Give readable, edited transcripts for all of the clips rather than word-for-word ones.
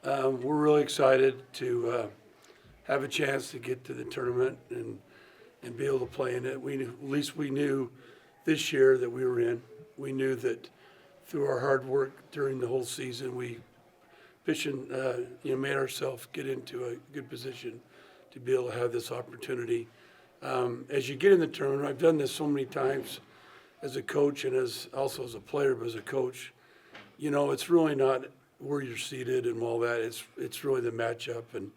We're really excited to have a chance to get to the tournament and be able to play in it. At least we knew this year that we were in. We knew that through our hard work during the whole season, we made ourselves get into a good position to be able to have this opportunity. As you get in the tournament, I've done this so many times as a coach and also as a player, but as a coach, it's really not where you're seated and all that. It's really the matchup. And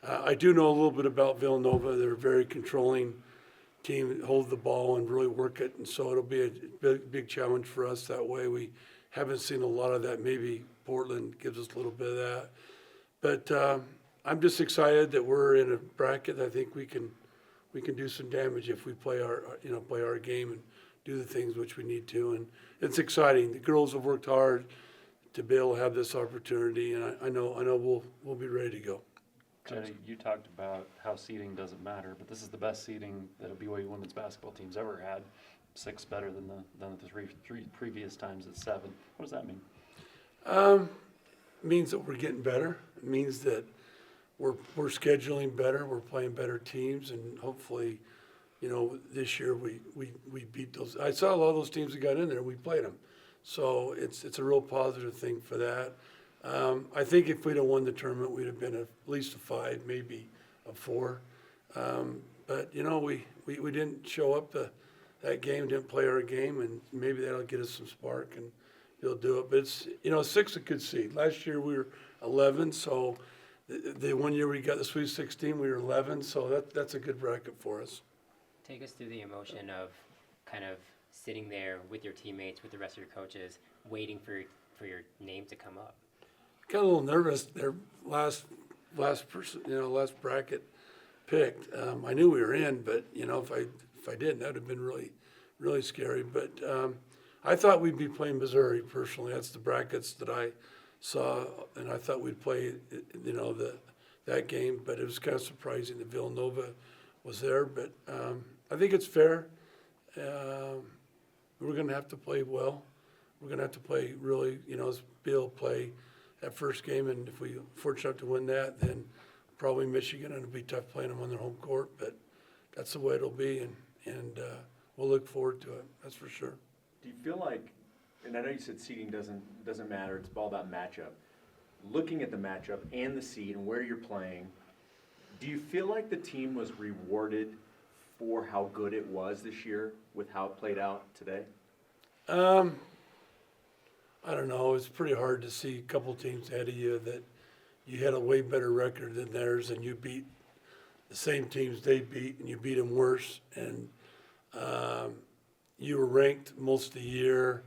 I do know a little bit about Villanova. They're a very controlling team, hold the ball and really work it. And so it'll be a big challenge for us that way. We haven't seen a lot of that. Maybe Portland gives us a little bit of that. But I'm just excited that we're in a bracket. I think we can do some damage if we play our game and do the things which we need to. And it's exciting. The girls have worked hard to be able to have this opportunity, and I know we'll be ready to go. Jenny, you talked about how seeding doesn't matter, but this is the best seeding that a BYU women's basketball team's ever had. 6 better than the three previous times at 7. What does that mean? It means that we're getting better. It means that we're scheduling better. We're playing better teams, and hopefully, this year we beat those. I saw a lot of those teams that got in there. We played them, so it's a real positive thing for that. I think if we'd have won the tournament, we'd have been at least a 5, maybe a 4. But we didn't show up that game, didn't play our game, and maybe that'll get us some spark and we'll do it. But it's 6 a good seed. Last year we were 11, so the one year we got the Sweet 16, we were 11, so that's a good bracket for us. Take us through the emotion of kind of sitting there with your teammates, with the rest of your coaches, waiting for your name to come up. Got a little nervous there last person, last bracket picked. I knew we were in, but if I didn't, that would have been really, really scary. But I thought we'd be playing Missouri personally. That's the brackets that I saw, and I thought we'd play, that game. But it was kind of surprising that Villanova was there. But I think it's fair. We're going to have to play well. We're going to have to play really, be able to play that first game, and if we're fortunate to win that, then probably Michigan, and it'll be tough playing them on their home court, but that's the way it'll be, and we'll look forward to it, that's for sure. Do you feel like, and I know you said seeding doesn't matter, it's all about matchup. Looking at the matchup and the seed and where you're playing, do you feel like the team was rewarded for how good it was this year with how it played out today? I don't know. It's pretty hard to see a couple teams ahead of you that you had a way better record than theirs, and you beat the same teams they beat, and you beat them worse. And you were ranked most of the year.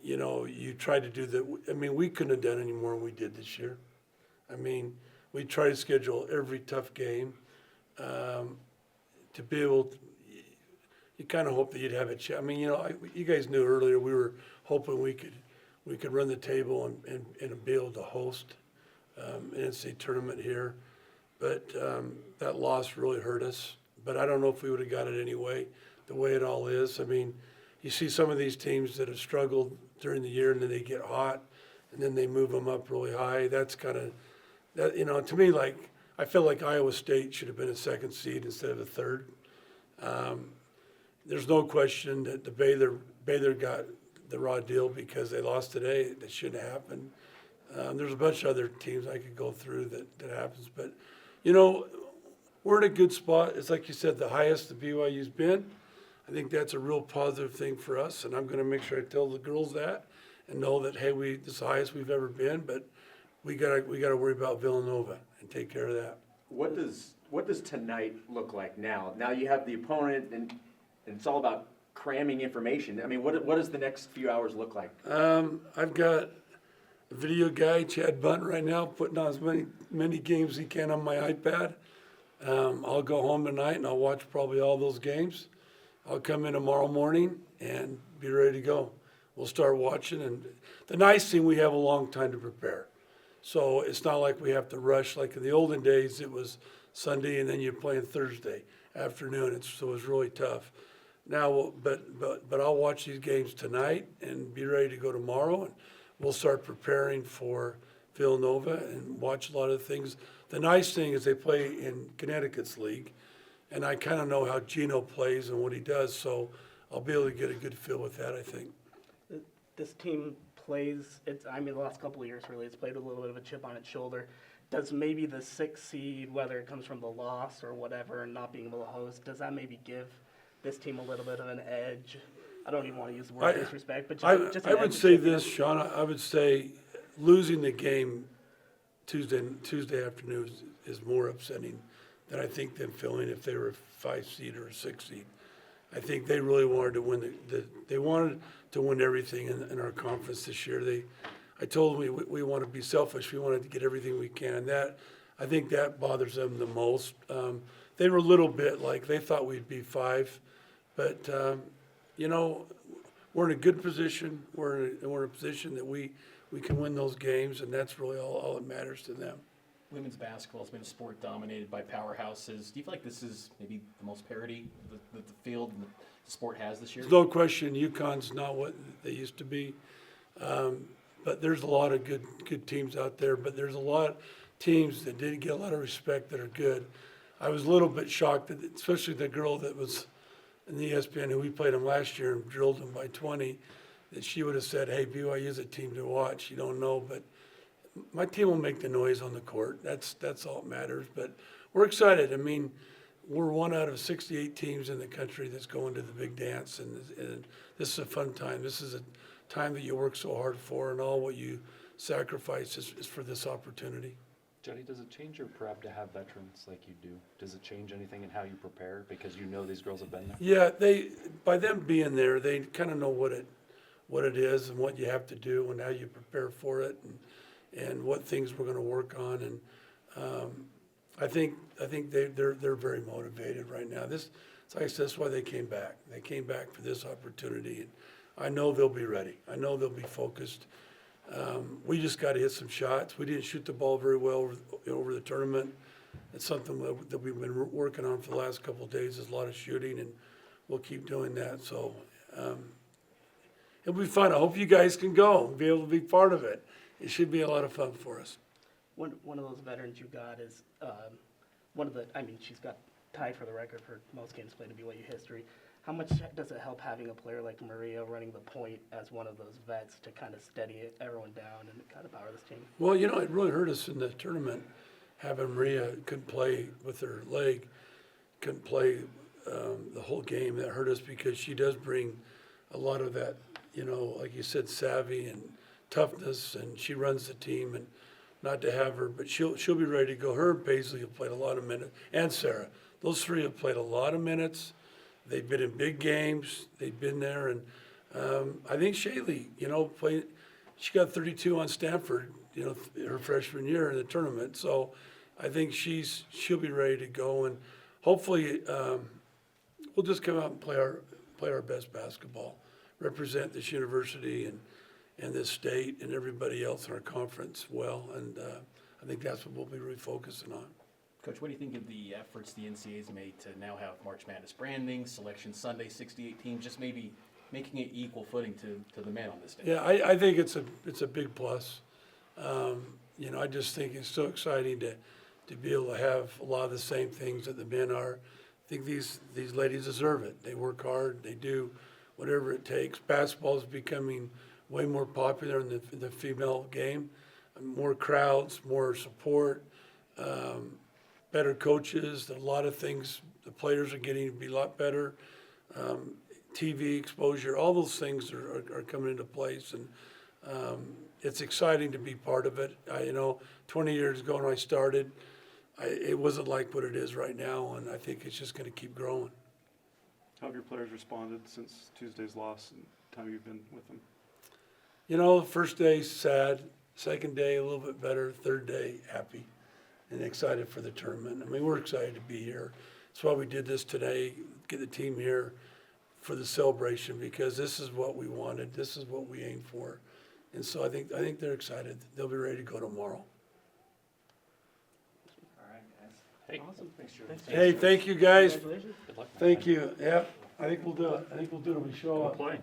You tried to do that. I mean, we couldn't have done any more than we did this year. I mean, we tried to schedule every tough game to be able to. You kind of hope that you'd have a chance. I mean, you guys knew earlier we were hoping we could run the table and be able to host an NCAA tournament here, but that loss really hurt us. But I don't know if we would have got it anyway, the way it all is. I mean, you see some of these teams that have struggled during the year, and then they get hot, and then they move them up really high. That's kind of that. To me, like I feel like Iowa State should have been a 2nd seed instead of a 3rd. There's no question that the Baylor got the raw deal because they lost today. That shouldn't have happened. There's a bunch of other teams I could go through that happens. But, we're in a good spot. It's like you said, the highest the BYU's been. I think that's a real positive thing for us, and I'm going to make sure I tell the girls that and know that, hey, this is the highest we've ever been, but we gotta worry about Villanova and take care of that. What does tonight look like now? Now you have the opponent, and it's all about cramming information. I mean, what does the next few hours look like? I've got a video guy, Chad Bunt, right now, putting on as many games as he can on my iPad. I'll go home tonight and I'll watch probably all those games. I'll come in tomorrow morning and be ready to go. We'll start watching, and the nice thing, we have a long time to prepare. So it's not like we have to rush. Like in the olden days, it was Sunday and then you're playing Thursday afternoon. So it was really tough. Now, but I'll watch these games tonight and be ready to go tomorrow, and we'll start preparing for Villanova and watch a lot of things. The nice thing is they play in Connecticut's league, and I kind of know how Gino plays and what he does, so I'll be able to get a good feel with that, I think. This team plays, the last couple of years really, it's played with a little bit of a chip on its shoulder. Does maybe the 6th seed, whether it comes from the loss or whatever, and not being able to host, does that maybe give this team a little bit of an edge? I don't even want to use the word disrespect, but just I would say this, Sean, I would say losing the game Tuesday afternoon is more upsetting than I think them feeling if they were a 5 seed or a 6 seed. I think they really wanted to win they wanted to win everything in our conference this year. I told them we want to be selfish. We wanted to get everything we can. I think that bothers them the most. They were a little bit like they thought we'd be 5, but we're in a good position. We're in a position that we can win those games, and that's really all that matters to them. Women's basketball has been a sport dominated by powerhouses. Do you feel like this is maybe the most parity that the field and the sport has this year? There's no question UConn's not what they used to be. But there's a lot of good teams out there, but there's a lot of teams that didn't get a lot of respect that are good. I was a little bit shocked, that, especially the girl that was in the ESPN who we played them last year and drilled them by 20, that she would have said, hey, BYU is a team to watch. You don't know, but my team will make the noise on the court. That's all that matters. But we're excited. I mean, we're one out of 68 teams in the country that's going to the big dance, and this is a fun time. This is a time that you work so hard for, and all what you sacrifice is for this opportunity. Juddy, does it change your prep to have veterans like you do? Does it change anything in how you prepare because you know these girls have been there? Yeah, by them being there, they kind of know what it is and what you have to do and how you prepare for it and what things we're going to work on. And I think they're very motivated right now. Like I said, that's why they came back. They came back for this opportunity, and I know they'll be ready. I know they'll be focused. We just got to hit some shots. We didn't shoot the ball very well over the tournament. It's something that we've been working on for the last couple of days. There's a lot of shooting, and we'll keep doing that. So it'll be fun. I hope you guys can go and be able to be part of it. It should be a lot of fun for us. One of those veterans you got is she's got tied for the record for most games played in BYU history. How much does it help having a player like Maria running the point as one of those vets to kind of steady everyone down and kind of power this team? Well, it really hurt us in the tournament having Maria couldn't play with her leg, couldn't play the whole game. That hurt us because she does bring a lot of that, like you said, savvy and toughness, and she runs the team. And not to have her, but she'll be ready to go. Her and Paisley have played a lot of minutes, and Sarah. Those three have played a lot of minutes. They've been in big games. They've been there, and I think Shaylee, played. She got 32 on Stanford, her freshman year in the tournament. So I think she'll be ready to go, and hopefully we'll just come out and play our best basketball, represent this university and this state and everybody else in our conference well, and I think that's what we'll be really focusing on. Coach, what do you think of the efforts the NCAA's made to now have March Madness branding, Selection Sunday, 68 teams, just maybe making it equal footing to the men on this day? Yeah, I think it's a big plus. I just think it's so exciting to be able to have a lot of the same things that the men are. I think these ladies deserve it. They work hard. They do whatever it takes. Basketball is becoming way more popular in the female game. More crowds, more support, better coaches. A lot of things the players are getting to be a lot better. TV exposure, all those things are coming into place, and it's exciting to be part of it. 20 years ago when I started, it wasn't like what it is right now, and I think it's just going to keep growing. How have your players responded since Tuesday's loss and the time you've been with them? The first day, sad. Second day, a little bit better. Third day, happy and excited for the tournament. I mean, we're excited to be here. That's why we did this today, get the team here for the celebration, because this is what we wanted. This is what we aimed for. And so I think they're excited. They'll be ready to go tomorrow. All right, guys. Hey, Awesome. Thanks, Joe. Hey, thank you, guys. Congratulations. good luck. Thank you. Yeah, I think we'll do it. We'll show up. Play.